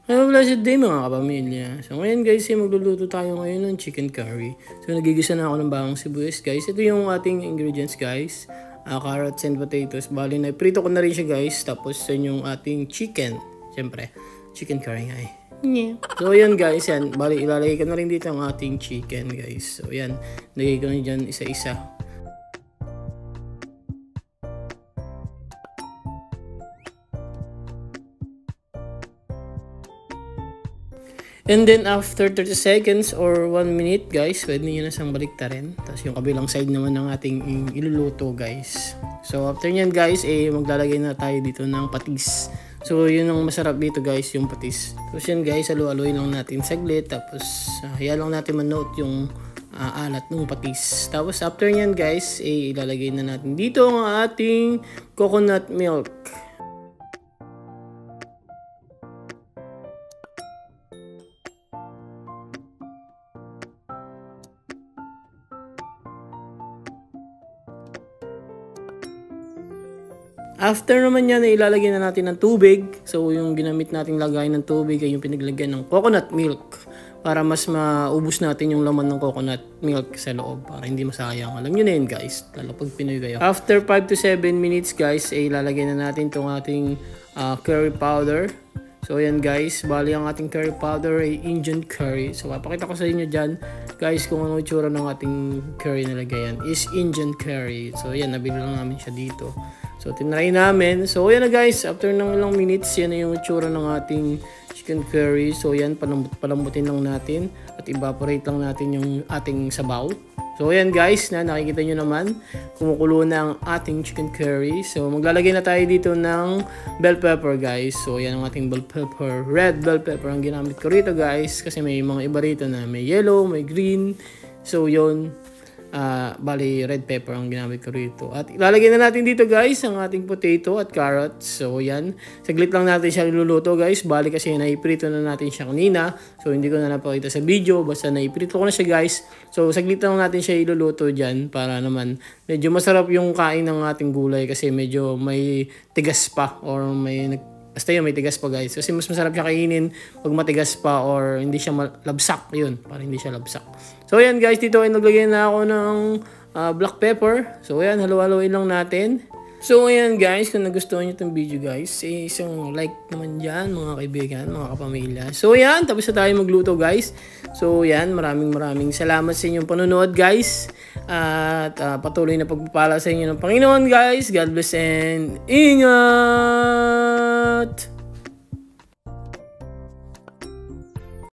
Hello, blessed day mga kapamilya. So ngayon guys, magluluto tayo ngayon ng chicken curry. So nagigisa na ako ng bawang sibuyas guys. Ito yung ating ingredients guys. Carrots and potatoes. Bali na prito ko na rin siya guys. Tapos yun yung ating chicken. Siyempre, chicken curry nga eh. Yeah. So yan guys, yan. Bali ilalagay ko na rin dito ang ating chicken guys. So yan, lagay ko na dyan isa-isa. And then after 30 seconds or 1 minute guys, pwede nyo na siyang baliktarin. Tapos yung kabilang side naman ng ating iluluto guys. So after nyan guys, maglalagay na tayo dito ng patis. So yun ang masarap dito guys, yung patis. Tapos yan guys, halu-haluin lang natin saglit. Tapos hayaan lang natin manote yung alat ng patis. Tapos after nyan guys, ilalagay na natin dito ang ating coconut milk. After naman yan, ilalagay na natin ng tubig. So, yung ginamit nating lagay ng tubig ay yung pinaglagyan ng coconut milk. Para mas maubos natin yung laman ng coconut milk sa loob. Para hindi masayang. Alam nyo na yun guys. Lalo pag Pinoy kayo. After 5 to 7 minutes guys, ilalagay na natin itong ating curry powder. So, yan guys. Bali ang ating curry powder ay Indian curry. So, papakita ko sa inyo dyan guys kung ano itsura ng ating curry na lagayan. Is Indian curry. So, yan. Nabili lang namin siya dito. So, tinry namin. So, yan na guys. After ng ilang minutes, yan na yung itsura ng ating chicken curry. So, yan. Palambutin lang natin. At evaporate lang natin yung ating sabaw. So, yan guys. Nakikita nyo naman. Kumukulo na ang ating chicken curry. So, maglalagay na tayo dito ng bell pepper guys. So, yan ang ating bell pepper. Red bell pepper ang ginamit ko rito guys. Kasi may mga iba rito na may yellow, may green. So, yun. Bali red pepper ang ginamit ko rito. At ilalagay na natin dito guys ang ating potato at carrots. So yan, saglit lang natin siya niluluto guys. Bali kasi naiprito na natin siya kanina. So hindi ko na napakita sa video. Basta naiprito ko na siya guys. So saglit lang natin siya iluluto dyan. Para naman medyo masarap yung kain ng ating gulay. Kasi medyo may tigas pa. Or basta yun, may tigas pa guys. Kasi mas masarap siya kainin pag matigas pa or hindi siya labsak. Yun, para hindi siya labsak. So yan guys, dito ay naglagay na ako ng black pepper. So yan, halo-haloin lang natin. So ayan guys, kung nagustuhan nyo itong video guys, isang like naman dyan mga kaibigan, mga kapamilya. So yan, tapos na tayo magluto guys. So yan, maraming salamat sa inyong panonood guys. At patuloy na pagpapala sa inyo ng Panginoon guys. God bless and ingat!